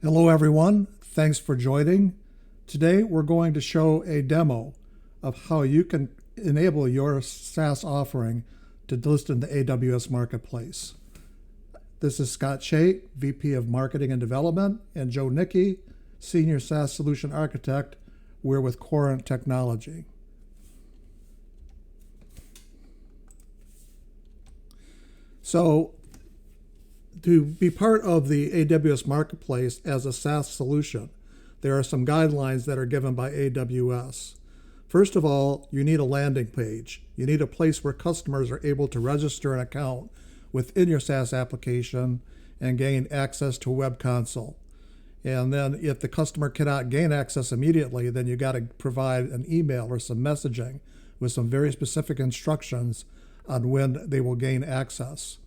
Hello everyone, thanks for joining. Today we're going to show a demo of how you can enable your SaaS offering to list in the AWS Marketplace. This is Scott Shea, VP of Marketing and Development, and Joe Nickey, Senior SaaS Solution Architect. We're with Corent Technology. So, to be part of the AWS Marketplace as a SaaS solution, there are some guidelines that are given by AWS. First of all, you need a landing page. You need a place where customers are able to register an account within your SaaS application and gain access to a web console. And then if the customer cannot gain access immediately, then you got to provide an email or some messaging with some very specific instructions on when they will gain access.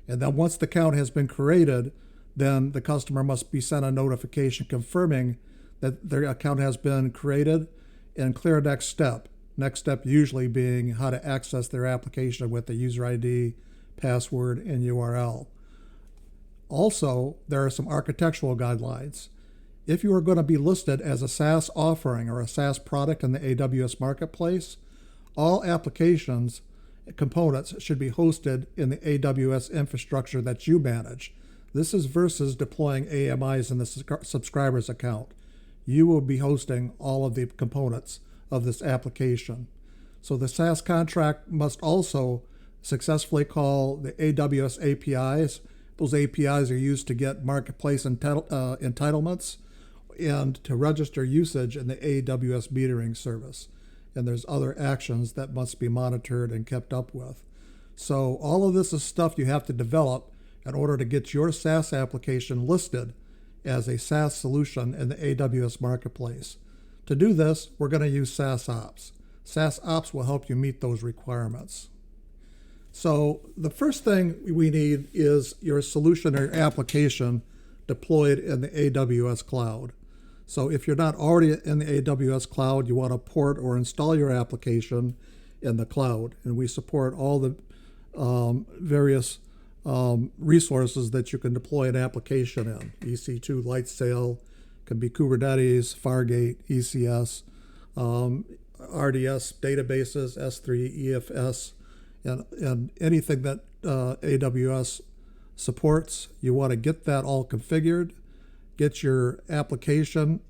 And then once the account has been created, then the customer must be sent a notification confirming that their account has been created and clear next step. Next step usually being how to access their application with the user ID, password, and URL. Also, there are some architectural guidelines. If you are going to be listed as a SaaS offering or a SaaS product in the AWS Marketplace, all applications components should be hosted in the AWS infrastructure that you manage. This is versus deploying AMIs in the subscriber's account. You will be hosting all of the components of this application. So the SaaS contract must also successfully call the AWS APIs. Those APIs are used to get marketplace entitlements and to register usage in the AWS metering service. And there's other actions that must be monitored and kept up with. So all of this is stuff you have to develop in order to get your SaaS application listed as a SaaS solution in the AWS Marketplace. To do this, we're going to use SaaS Ops. SaaS Ops will help you meet those requirements. So the first thing we need is your solution or your application deployed in the AWS cloud. So if you're not already in the AWS cloud, you want to port or install your application in the cloud. And we support all the various resources that you can deploy an application in. EC2 Lightsail, can be Kubernetes, Fargate, ECS, RDS databases, S3, EFS, and anything that AWS supports. You want to get that all configured, get your application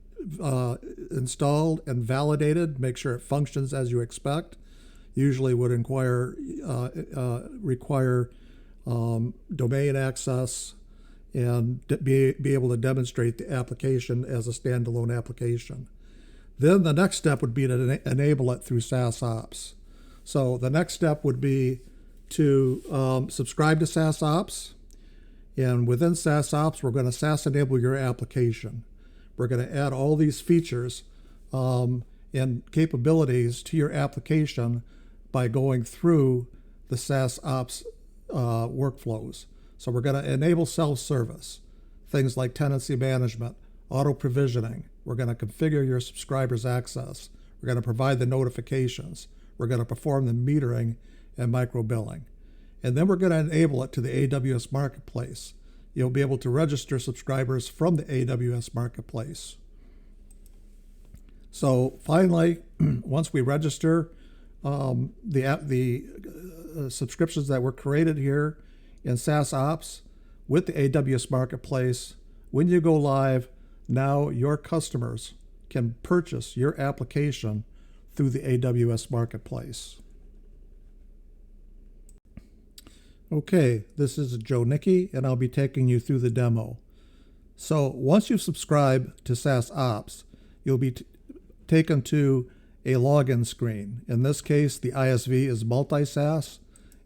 installed and validated, make sure it functions as you expect. Usually would require domain access and be able to demonstrate the application as a standalone application. Then the next step would be to enable it through SaaS Ops. So the next step would be to subscribe to SaaS Ops. And within SaaS Ops, we're going to SaaS enable your application. We're going to add all these features and capabilities to your application by going through the SaaS Ops workflows. So we're going to enable self-service, things like tenancy management, auto provisioning. We're going to configure your subscribers' access. We're going to provide the notifications. We're going to perform the metering and micro-billing. And then we're going to enable it to the AWS Marketplace. You'll be able to register subscribers from the AWS Marketplace. So finally, once we register the subscriptions that were created here in SaaS Ops with the AWS Marketplace, when you go live, now your customers can purchase your application through the AWS Marketplace. Okay, this is Joe Nickey, and I'll be taking you through the demo. So once you subscribe to SaaS Ops, you'll be taken to a login screen. In this case, the ISV is multi-SaaS,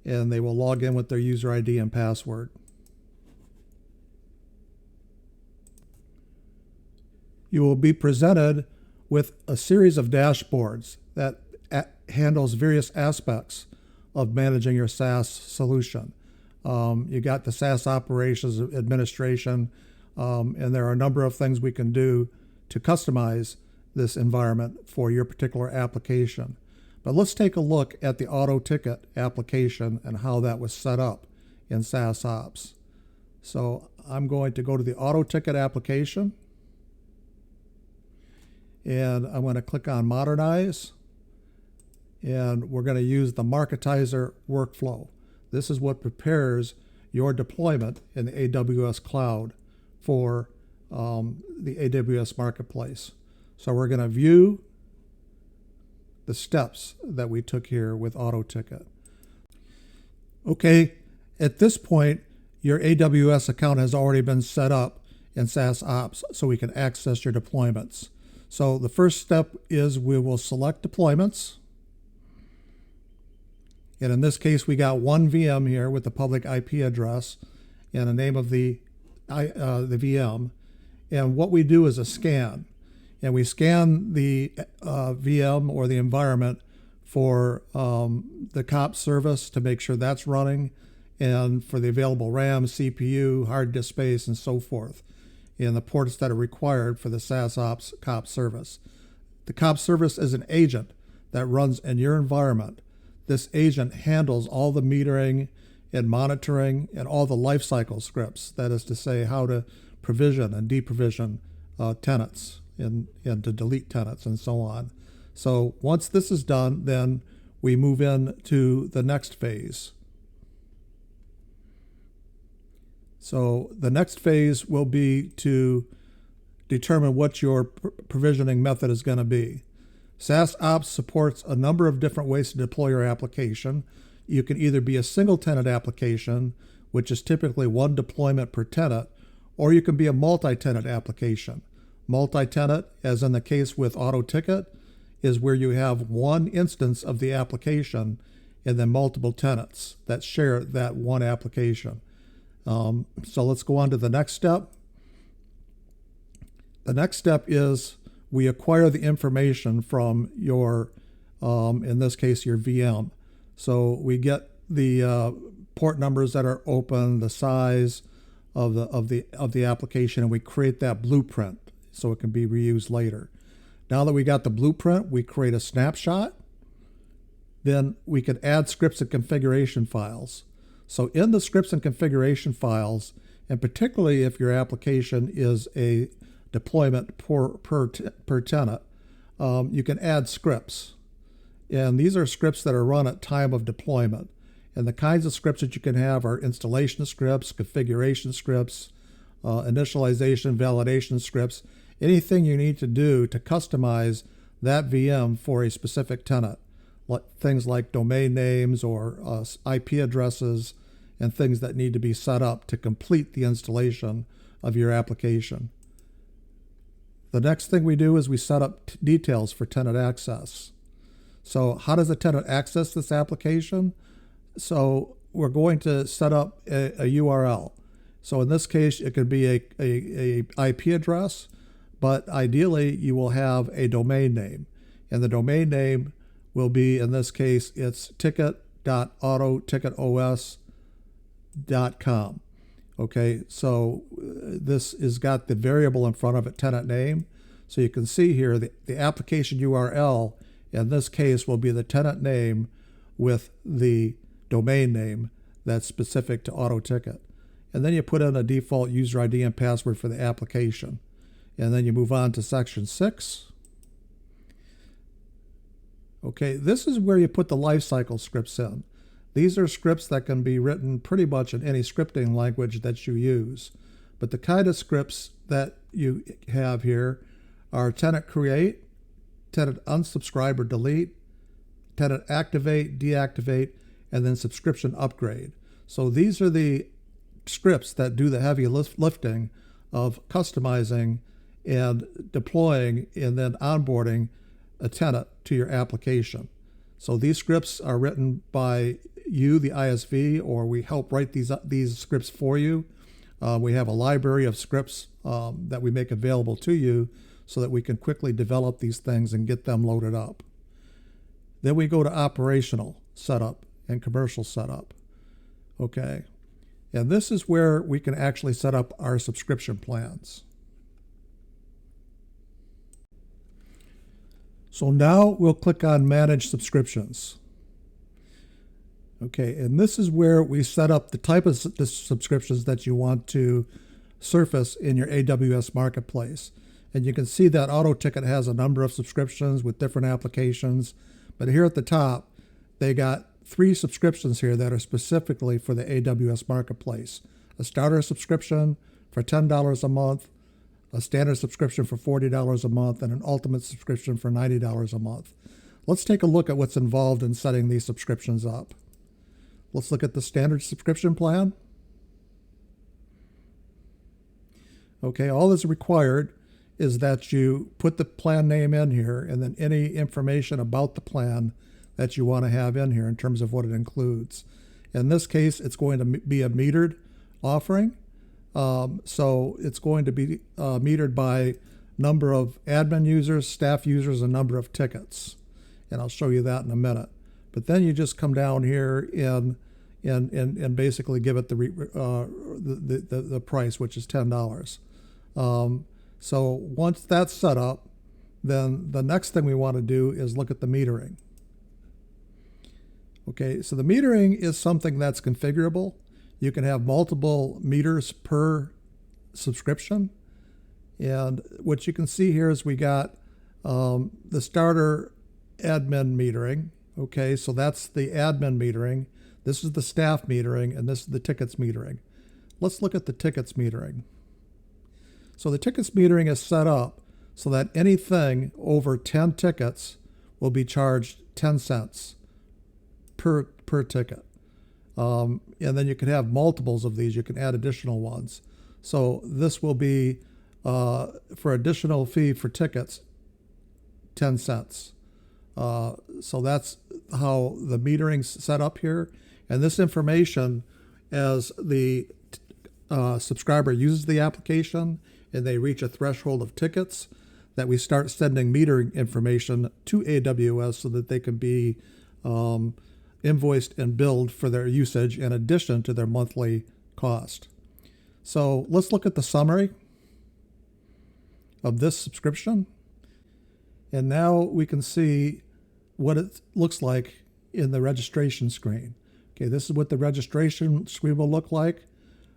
and they will log in with their user ID and password. You will be presented with a series of dashboards that handles various aspects of managing your SaaS solution. You got the SaaS operations administration, and there are a number of things we can do to customize this environment for your particular application. But let's take a look at the auto ticket application and how that was set up in SaaS Ops. So I'm going to go to the auto ticket application. and I'm going to click on Modernize, and we're going to use the Marketizer workflow. This is what prepares your deployment in the AWS cloud for the AWS Marketplace. So we're going to view the steps that we took here with AutoTicket. Okay, at this point, your AWS account has already been set up in SaaS Ops, so we can access your deployments. So the first step is we will select deployments. And in this case, we got one VM here with the public IP address and the name of the VM. And what we do is a scan. And we scan the VM or the environment for the COP service to make sure that's running, and for the available RAM, CPU, hard disk space, and so forth, and the ports that are required for the SaaS Ops COP service. The COP service is an agent that runs in your environment. This agent handles all the metering and monitoring and all the lifecycle scripts, that is to say, how to provision and deprovision tenants and to delete tenants and so on. So once this is done, then we move in to the next phase. So the next phase will be to determine what your provisioning method is going to be. SaaS Ops supports a number of different ways to deploy your application. You can either be a single tenant application, which is typically one deployment per tenant, or you can be a multi-tenant application. Multi-tenant, as in the case with AutoTicket, is where you have one instance of the application and then multiple tenants that share that one application. So let's go on to the next step. The next step is we acquire the information from your, in this case, your VM. So we get the port numbers that are open, the size of the application, and we create that blueprint so it can be reused later. Now that we got the blueprint, we create a snapshot. Then we can add scripts and configuration files. So in the scripts and configuration files, and particularly if your application is a deployment per tenant, you can add scripts. And these are scripts that are run at time of deployment. And the kinds of scripts that you can have are installation scripts, configuration scripts, initialization, validation scripts, anything you need to do to customize that VM for a specific tenant. Things like domain names or IP addresses and things that need to be set up to complete the installation of your application. The next thing we do is we set up details for tenant access. So how does a tenant access this application? So we're going to set up a URL. So in this case, it could be a IP address, but ideally you will have a domain name. And the domain name will be, in this case, it's ticket.autoticketos.com. Okay, so this has got the variable in front of it, tenant name. So you can see here the application URL in this case will be the tenant name with the domain name that's specific to AutoTicket. And then you put in a default user ID and password for the application. And then you move on to section 6. Okay, this is where you put the lifecycle scripts in. These are scripts that can be written pretty much in any scripting language that you use. But the kind of scripts that you have here are tenant create, tenant unsubscribe or delete, tenant activate, deactivate, and then subscription upgrade. So these are the scripts that do the heavy lifting of customizing and deploying and then onboarding a tenant to your application. So these scripts are written by you, the ISV, or we help write these scripts for you. We have a library of scripts that we make available to you so that we can quickly develop these things and get them loaded up. Then we go to operational setup and commercial setup. Okay, and this is where we can actually set up our subscription plans. So now we'll click on Manage Subscriptions. Okay, and this is where we set up the type of subscriptions that you want to surface in your AWS Marketplace. And you can see that AutoTicket has a number of subscriptions with different applications. But here at the top, they got 3 subscriptions here that are specifically for the AWS Marketplace. A starter subscription for $10 a month, a standard subscription for $40 a month, and an ultimate subscription for $90 a month. Let's take a look at what's involved in setting these subscriptions up. Let's look at the standard subscription plan. Okay, all that's required is that you put the plan name in here and then any information about the plan that you want to have in here in terms of what it includes. In this case, it's going to be a metered offering. So it's going to be metered by number of admin users, staff users, and number of tickets. And I'll show you that in a minute. But then you just come down here and basically give it the price, which is $10. So once that's set up, then the next thing we want to do is look at the metering. Okay, so the metering is something that's configurable. You can have multiple meters per subscription. And what you can see here is we got the starter admin metering. Okay, so that's the admin metering. This is the staff metering, and this is the tickets metering. Let's look at the tickets metering. So the tickets metering is set up so that anything over 10 tickets will be charged 10 cents per ticket. And then you can have multiples of these. You can add additional ones. So this will be, for additional fee for tickets, 10 cents. So that's how the metering's set up here. And this information, as the subscriber uses the application and they reach a threshold of tickets, that we start sending metering information to AWS so that they can be invoiced and billed for their usage in addition to their monthly cost. So let's look at the summary of this subscription. And now we can see what it looks like in the registration screen. Okay, this is what the registration screen will look like.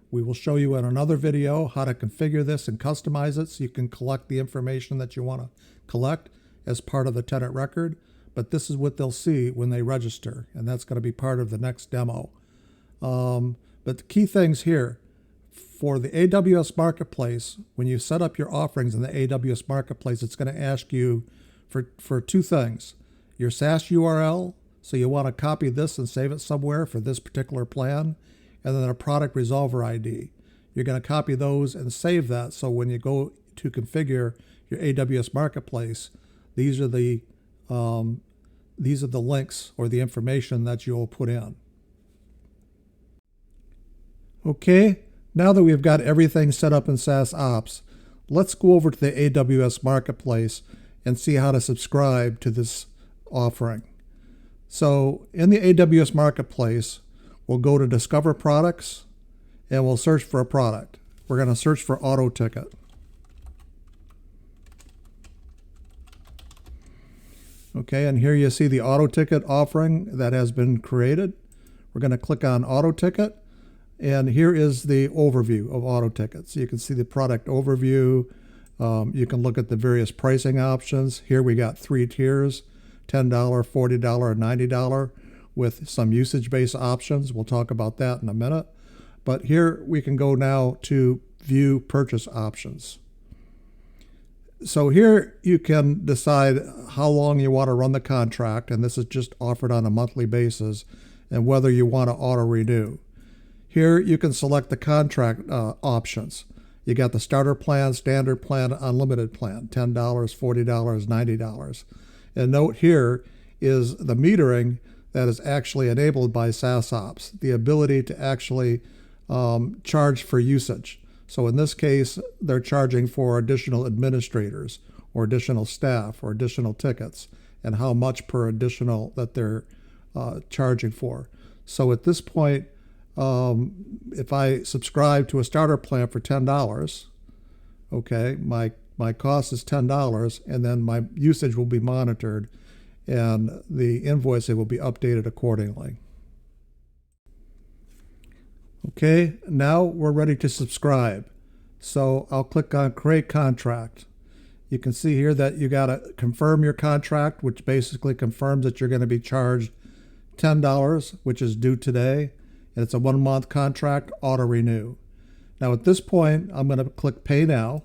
We will show you in another video how to configure this and customize it so you can collect the information that you want to collect as part of the tenant record. But this is what they'll see when they register, and that's going to be part of the next demo. But the key things here, for the AWS Marketplace, when you set up your offerings in the AWS Marketplace, it's going to ask you for 2 things. Your SaaS URL, so you want to copy this and save it somewhere for this particular plan, and then a product resolver ID. You're going to copy those and save that, so when you go to configure your AWS Marketplace, these are the links or the information that you'll put in. Okay, now that we've got everything set up in SaaS Ops, let's go over to the AWS Marketplace and see how to subscribe to this offering. So in the AWS Marketplace, we'll go to Discover Products and we'll search for a product. We're going to search for AutoTicket. Okay, and here you see the AutoTicket offering that has been created. We're going to click on AutoTicket, and here is the overview of AutoTicket. So you can see the product overview. You can look at the various pricing options. Here we got 3 tiers, $10, $40, and $90 with some usage-based options. We'll talk about that in a minute. But here we can go now to view purchase options. So here you can decide how long you want to run the contract, and this is just offered on a monthly basis, and whether you want to auto-renew. Here you can select the contract options. You got the starter plan, standard plan, unlimited plan, $10, $40, $90. And note here is the metering that is actually enabled by SaaS Ops, the ability to actually charge for usage. So in this case, they're charging for additional administrators or additional staff or additional tickets and how much per additional that they're charging for. So at this point, if I subscribe to a starter plan for $10, okay, my cost is $10, and then my usage will be monitored and the invoicing will be updated accordingly. Okay, now we're ready to subscribe. So I'll click on Create Contract. You can see here that you got to confirm your contract, which basically confirms that you're going to be charged $10, which is due today. And it's a 1-month contract, auto renew. Now at this point, I'm going to click Pay Now.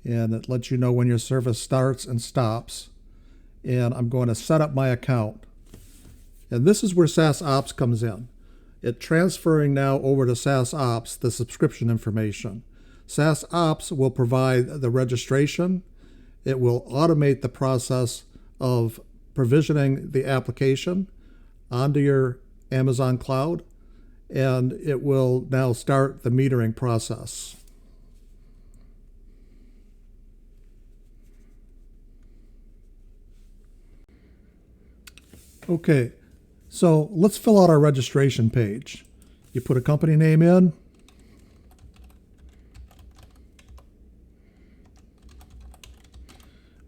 And it lets you know when your service starts and stops. And I'm going to set up my account. And this is where SaaS Ops comes in. It's transferring now over to SaaS Ops the subscription information. SaaS Ops will provide the registration. It will automate the process of provisioning the application onto your Amazon cloud, and it will now start the metering process. Okay, so let's fill out our registration page. You put a company name in.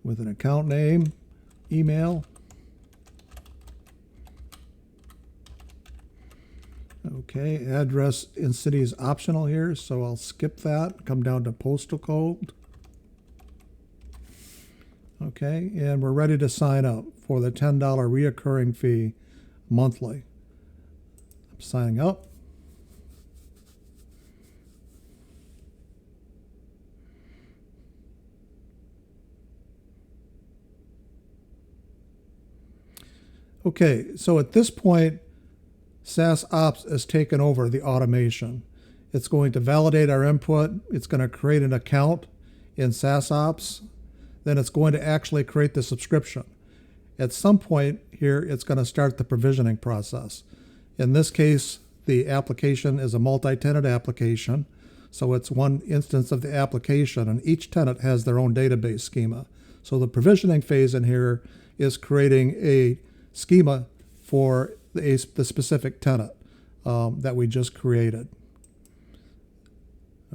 With an account name, email. Okay, address in city is optional here, so I'll skip that. Come down to postal code. Okay, and we're ready to sign up for the $10 reoccurring fee monthly. I'm signing up. Okay, so at this point, SaaS Ops has taken over the automation. It's going to validate our input. It's going to create an account in SaaS Ops. Then it's going to actually create the subscription. At some point here, it's going to start the provisioning process. In this case, the application is a multi-tenant application. So it's one instance of the application, and each tenant has their own database schema. So the provisioning phase in here is creating a schema for the specific tenant that we just created.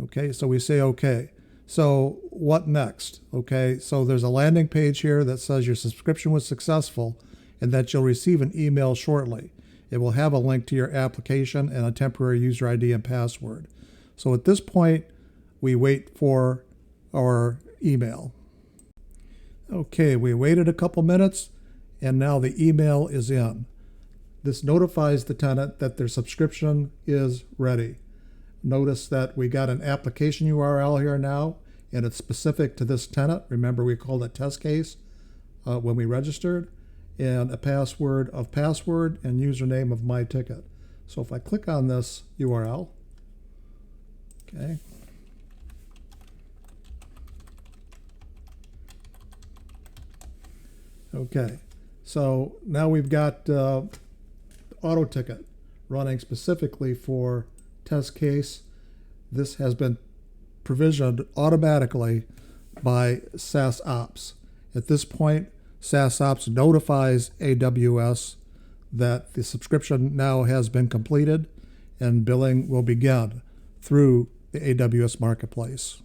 Okay, so we say okay. So what next? Okay, so there's a landing page here that says your subscription was successful and that you'll receive an email shortly. It will have a link to your application and a temporary user ID and password. So at this point, we wait for our email. Okay, we waited a couple minutes, and now the email is in. This notifies the tenant that their subscription is ready. Notice that we got an application URL here now, and it's specific to this tenant. Remember, we called it test case when we registered, and a password of password and username of my ticket. So if I click on this URL, okay, okay. So now we've got auto ticket running specifically for test case. This has been provisioned automatically by SaaS Ops. At this point, SaaS Ops notifies AWS that the subscription now has been completed and billing will begin through the AWS Marketplace.